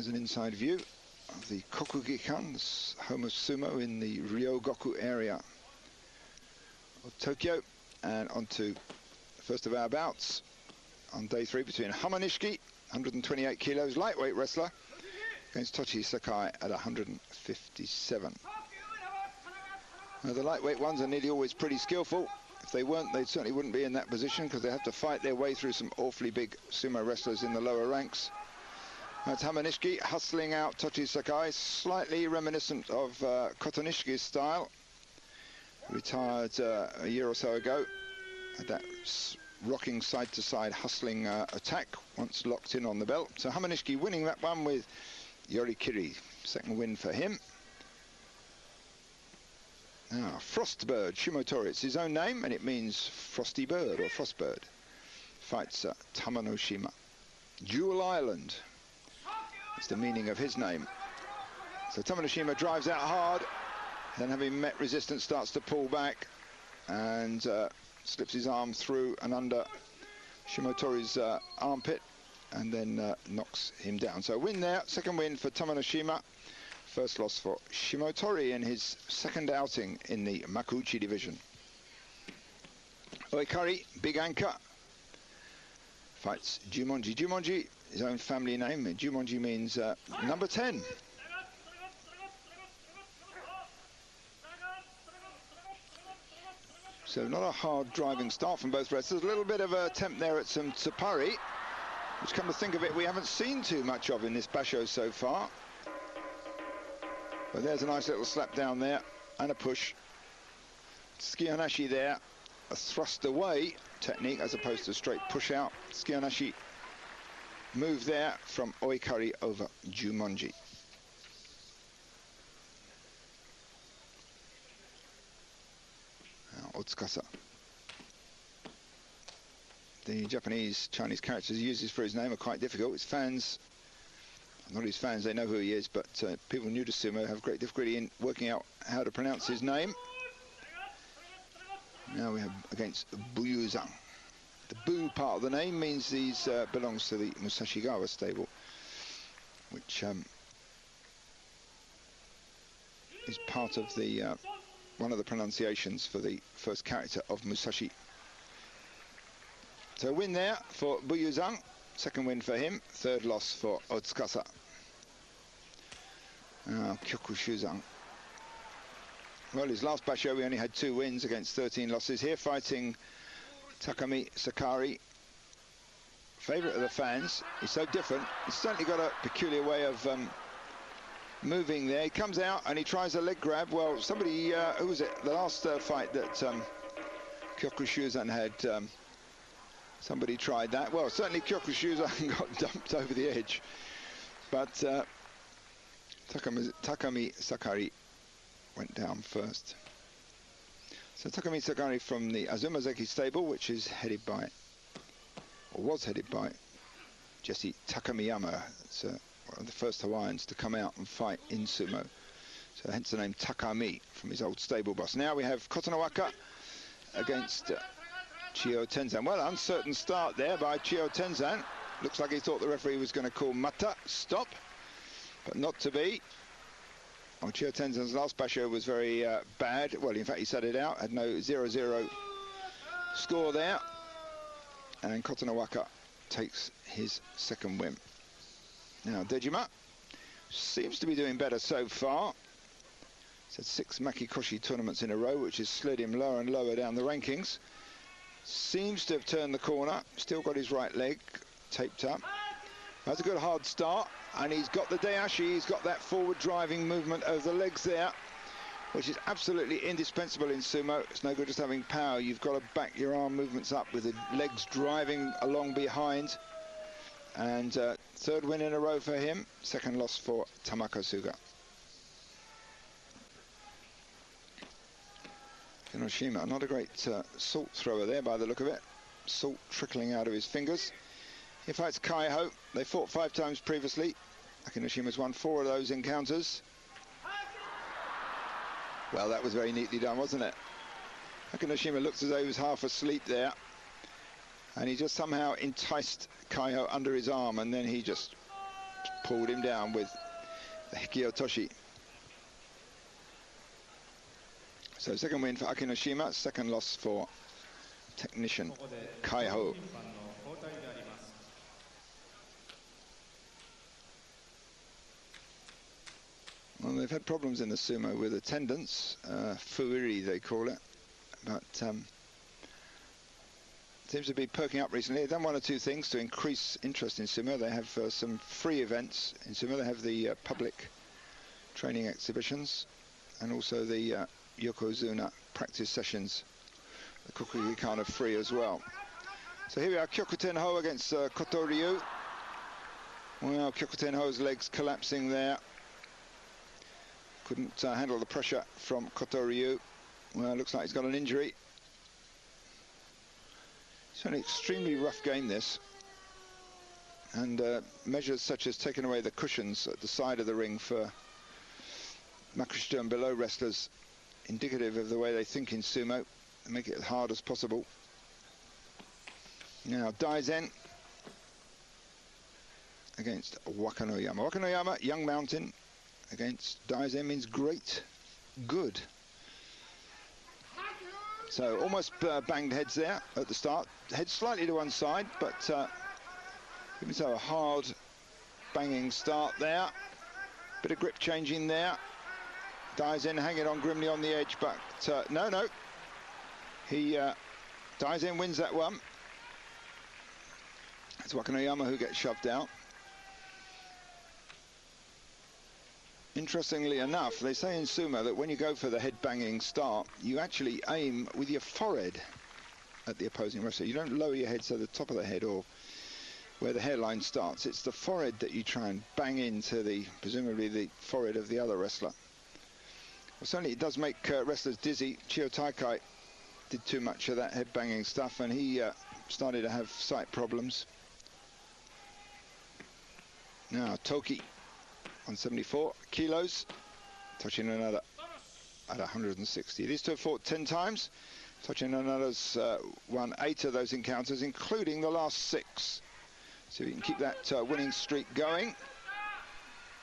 There's an inside view of the Kokugikan, home of sumo in the Ryogoku area of Tokyo. And on to the first of our bouts on day 3 between Hamanishiki, 128 kilos, lightweight wrestler, against Tochisakae at 157. Now, the lightweight ones are nearly always pretty skillful. If they weren't, they certainly wouldn't be in that position, because they have to fight their way through some awfully big sumo wrestlers in the lower ranks. That's Hamanishiki hustling out Tochisakae, slightly reminiscent of Kotonishiki's style. Retired a year or so ago. Had that rocking side-to-side hustling attack once locked in on the belt. So Hamanishiki winning that one with yorikiri. Second win for him. Now, Frostbird Shimotori. It's his own name, and it means frosty bird or frostbird. Fights at Tamanoshima. Jewel Island. That's the meaning of his name. So Tamanoshima drives out hard, then having met resistance starts to pull back and slips his arm through and under Shimotori's armpit and then knocks him down. So a win there, second win for Tamanoshima. First loss for Shimotori in his second outing in the Makuuchi division. Oikari, big anchor, fights Jumonji. Jumonji, his own family name. Jumonji means number 10. So not a hard driving start from both wrestlers. A little bit of an attempt there at some tsupari, which, come to think of it, we haven't seen too much of in this basho so far. But there's a nice little slap down there and a push. Tsukiyonashi there, a thrust away technique as opposed to straight push out. Tsukiyonashi move there from Oikari over Jumonji. Now Otsukasa. The Japanese, Chinese characters he uses for his name are quite difficult. His fans, not his fans, they know who he is, but people new to sumo have great difficulty in working out how to pronounce his name. Now we have against Buyuzan. The Bu part of the name means these belongs to the Musashigawa stable, which is part of the one of the pronunciations for the first character of Musashi. So win there for Buyuzan, second win for him, third loss for Otsukasa. Kyokushuzan. Well, his last basho, we only had 2 wins against 13 losses. Here fighting Takamisakari, favourite of the fans. He's so different. He's certainly got a peculiar way of moving there. He comes out and he tries a leg grab. Well, somebody, who was it? The last fight that Kyokushuzan had, somebody tried that. Well, certainly Kyokushuzan got dumped over the edge. But Takamisakari went down first. So Takamisakari from the Azumazaki stable, which is headed by, or was headed by, Jesse Takamiyama. It's one of the first Hawaiians to come out and fight in sumo. So hence the name Takami from his old stable boss. Now we have Kotonowaka against Chiyotenzan. Well, uncertain start there by Chiyotenzan. Looks like he thought the referee was going to call mata, stop, but not to be. Well, Chiyotenzan's last basho was very bad. Well, in fact, he sat it out, had no 0-0 score there. And Kotonowaka takes his second win. Now, Dejima seems to be doing better so far. He's had 6 Makikoshi tournaments in a row, which has slid him lower and lower down the rankings. Seems to have turned the corner. Still got his right leg taped up. That's a good hard start, and he's got the dayashi, he's got that forward driving movement of the legs there, which is absolutely indispensable in sumo. It's no good just having power, you've got to back your arm movements up with the legs driving along behind. And third win in a row for him, second loss for Tamakasuga. Akinoshima, not a great salt thrower there by the look of it. Salt trickling out of his fingers. He fights Kaiho. They fought 5 times previously. Akinoshima's won 4 of those encounters. Well, that was very neatly done, wasn't it? Akinoshima looks as though he was half asleep there. And he just somehow enticed Kaiho under his arm, and then he just pulled him down with the hikiotoshi. So second win for Akinoshima, second loss for technician Kaiho. Well, they've had problems in the sumo with attendance, fuiri they call it, but seems to be perking up recently. They've done one or two things to increase interest in sumo. They have some free events in sumo. They have the public training exhibitions and also the Yokozuna practice sessions. The Kokugi kind of free as well. So here we are, Kyokutenho against Kotoryu. Well, Kyokutenho's legs collapsing there. Couldn't handle the pressure from Kotoryu. Well, looks like he's got an injury. It's an extremely rough game, this. And measures such as taking away the cushions at the side of the ring for Makushita and below wrestlers, indicative of the way they think in sumo, and make it as hard as possible. Now, Daizen against Wakanoyama. Wakanoyama, young mountain, against Daizen means great, good. So almost banged heads there at the start. Head slightly to one side, but even so, a hard banging start there. Bit of grip changing there. Daizen hanging on grimly on the edge, but no. Daizen wins that one. It's Wakanoyama who gets shoved out. Interestingly enough, they say in sumo that when you go for the head-banging start, you actually aim with your forehead at the opposing wrestler. You don't lower your head so the top of the head or where the hairline starts. It's the forehead that you try and bang into presumably the forehead of the other wrestler. Well, certainly it does make wrestlers dizzy. Chiyotenzan did too much of that head-banging stuff, and he started to have sight problems. Now, Toki. 174 kilos, Tochinonada at 160. These two have fought 10 times. Tochinonada's won 8 of those encounters, including the last 6. So he can keep that winning streak going.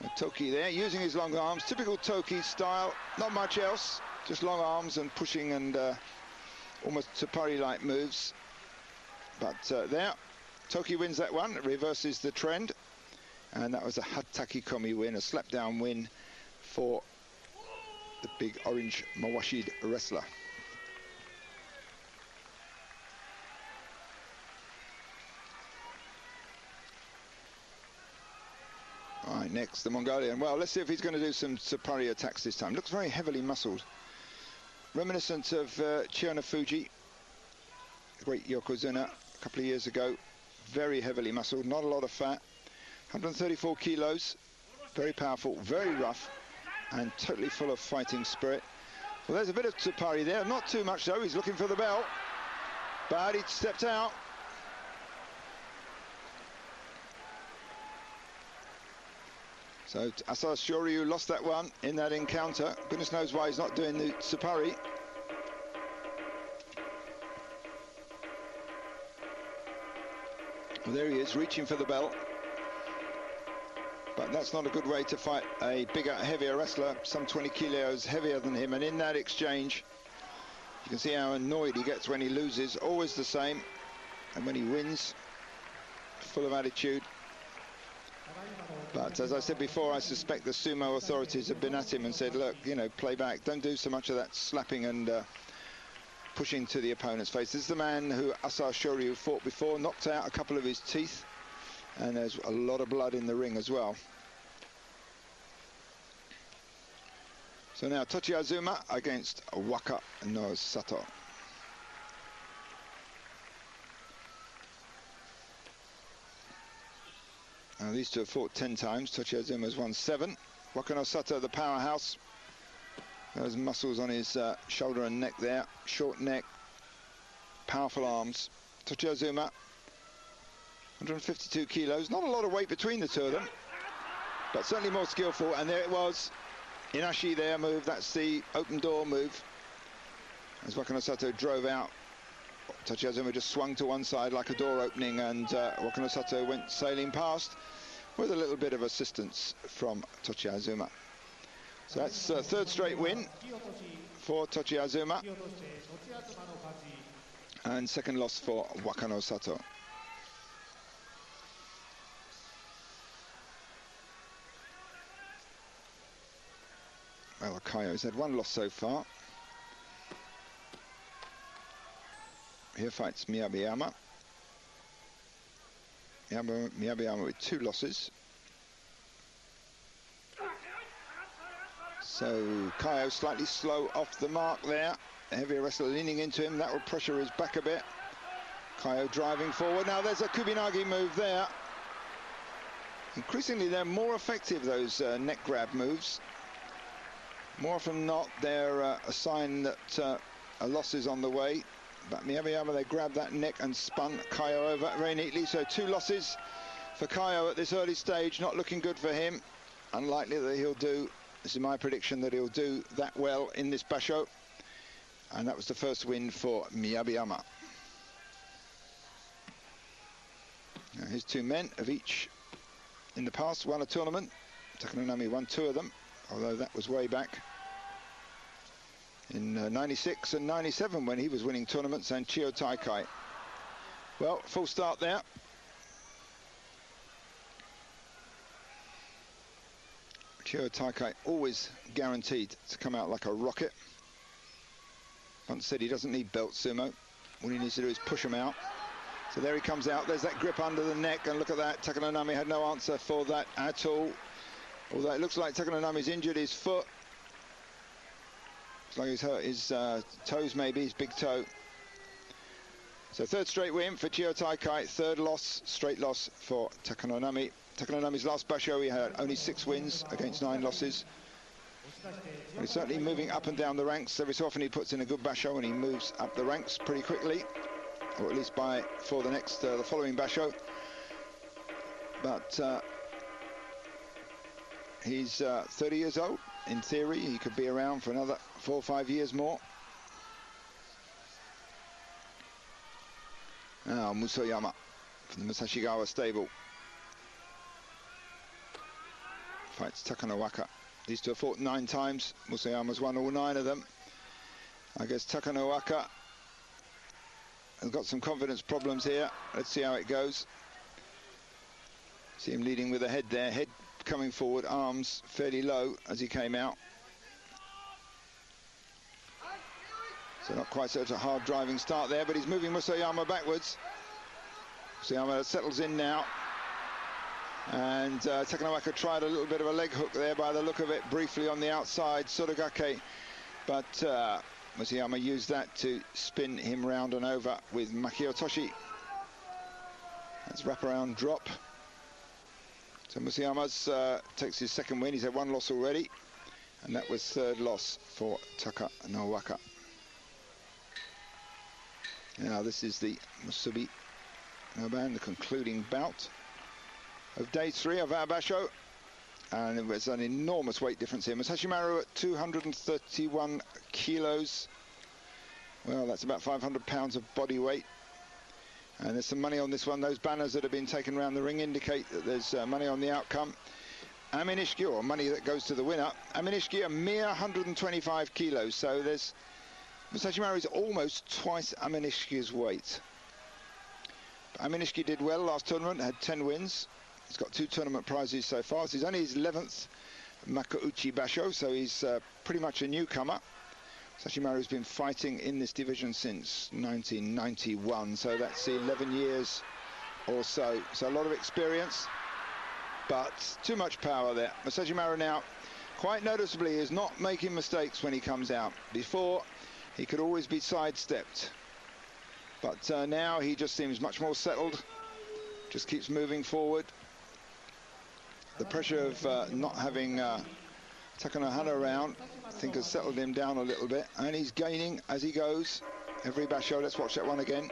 With Toki there, using his long arms, typical Toki style, not much else, just long arms and pushing and almost Tupari-like moves. But there, Toki wins that one, reverses the trend. And that was a hatakikomi win, a slap-down win for the big orange Mawashid wrestler. All right, next, the Mongolian. Well, let's see if he's going to do some Tsupari attacks this time. Looks very heavily muscled. Reminiscent of Chiyonafuji, the great Yokozuna, a couple of years ago. Very heavily muscled, not a lot of fat. 134 kilos, very powerful, very rough, and totally full of fighting spirit. Well, there's a bit of Tsupari there, not too much though. He's looking for the bell, but he stepped out. So Asa Shoryu lost that one in that encounter. Goodness knows why he's not doing the Tsupari. Well, there he is, reaching for the bell. But that's not a good way to fight a bigger, heavier wrestler, some 20 kilos heavier than him. And in that exchange, you can see how annoyed he gets when he loses, always the same. And when he wins, full of attitude. But as I said before, I suspect the sumo authorities have been at him and said, look, you know, play back. Don't do so much of that slapping and pushing to the opponent's face. This is the man who Asa Shoryu fought before, knocked out a couple of his teeth. And there's a lot of blood in the ring as well. So now Tochi Azuma against Waka no Sato. Now these two have fought 10 times. Tochi Azuma's won 7. Waka no Sato, the powerhouse. Those muscles on his shoulder and neck there. Short neck, powerful arms. Tochi Azuma, 152 kilos, not a lot of weight between the two of them, but certainly more skillful. And there it was, Inashi there move, that's the open door move. As Wakano Sato drove out, Tochi Azuma just swung to one side like a door opening, and Wakano Sato went sailing past. with a little bit of assistance from Tochiazuma. So that's third straight win for Tochiazuma, and second loss for Wakano Sato. Well, Kaiho's had one loss so far. Here fights Miyabiyama. Miyabiyama with 2 losses. So Kaiho slightly slow off the mark there. The heavier wrestler leaning into him. That will pressure his back a bit. Kaiho driving forward. Now there's a Kubinagi move there. Increasingly they're more effective, those neck grab moves. More often than not, they're a sign that a loss is on the way. But Miyabiyama, they grabbed that neck and spun Kaiho over very neatly. So 2 losses for Kaiho at this early stage. Not looking good for him. Unlikely that he'll do, this is my prediction, that he'll do that well in this basho. And that was the first win for Miyabiyama. Now his 2 men have each in the past won a tournament. Takanonami won 2 of them, although that was way back in 96 and 97 when he was winning tournaments, and Chiyotenzan. Well, full start there. Chiyotenzan always guaranteed to come out like a rocket. Once said he doesn't need belt sumo. All he needs to do is push him out. So there he comes out. There's that grip under the neck, and look at that. Takanonami had no answer for that at all. Although it looks like Takanonami's injured his foot. Looks like he's hurt his toes, maybe, his big toe. So third straight win for Chiyotenzan, third loss, straight loss for Takanonami. Takanonami's last basho, he had only 6 wins against 9 losses. But he's certainly moving up and down the ranks. Every so often he puts in a good basho and he moves up the ranks pretty quickly, or at least for the next, the following basho. But he's 30 years old. In theory, he could be around for another 4 or 5 years more. Now Musoyama from the Musashigawa stable fights Takanowaka. These 2 have fought 9 times. Musoyama's won all 9 of them. I guess Takanowaka has got some confidence problems here. Let's see how it goes. See him leading with the head there. Head coming forward, arms fairly low as he came out. So not quite such a hard driving start there, but he's moving Musoyama backwards. Musoyama settles in now. And Takanowaka tried a little bit of a leg hook there by the look of it, briefly on the outside, Sorogake. But Musoyama used that to spin him round and over with makiotoshi. That's wraparound drop. So Musoyama's takes his second win. He's had 1 loss already, and that was third loss for Takanowaka. Now this is the Musubi Noban, the concluding bout of day 3 of our basho, and it was an enormous weight difference here. Masashi Maru at 231 kilos. Well, that's about 500 pounds of body weight. And there's some money on this one. Those banners that have been taken around the ring indicate that there's money on the outcome. Hamanishiki, or money that goes to the winner. Hamanishiki, a mere 125 kilos. So there's Musashi Maru is almost twice Hamanishiki's weight. But Hamanishiki did well last tournament, had 10 wins. He's got 2 tournament prizes so far. So he's only his 11th Makauchi Basho, so he's pretty much a newcomer. Sashimaru's been fighting in this division since 1991, so that's 11 years or so. So a lot of experience, but too much power there. Masashi Maru now, quite noticeably, is not making mistakes when he comes out. Before, he could always be sidestepped. But now he just seems much more settled, just keeps moving forward. The pressure of not having Takanohana around, I think, has settled him down a little bit, and he's gaining as he goes. Every basho, let's watch that one again.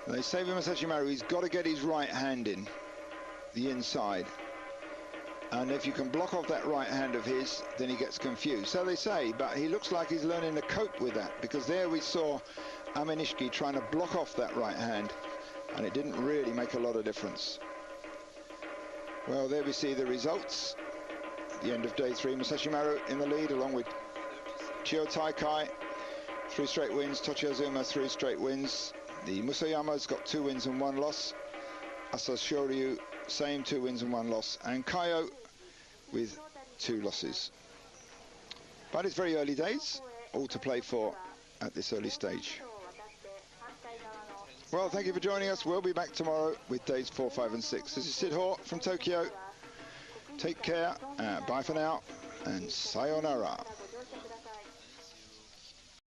They say with Masashi Maru, he's got to get his right hand in, the inside. And if you can block off that right hand of his, then he gets confused. So they say, but he looks like he's learning to cope with that, because there we saw Hamanishiki trying to block off that right hand, and it didn't really make a lot of difference. Well, there we see the results. At the end of day 3, Musashi Maru in the lead, along with Chiyotenzan, 3 straight wins. Tochiazuma, 3 straight wins. The Musayama's got 2 wins and 1 loss. Asashoryu, same, 2 wins and 1 loss. And Kaiho with 2 losses. But it's very early days, all to play for at this early stage. Well, thank you for joining us. We'll be back tomorrow with days 4, 5 and 6. This is Syd Hoare from Tokyo. Take care, bye for now, and sayonara.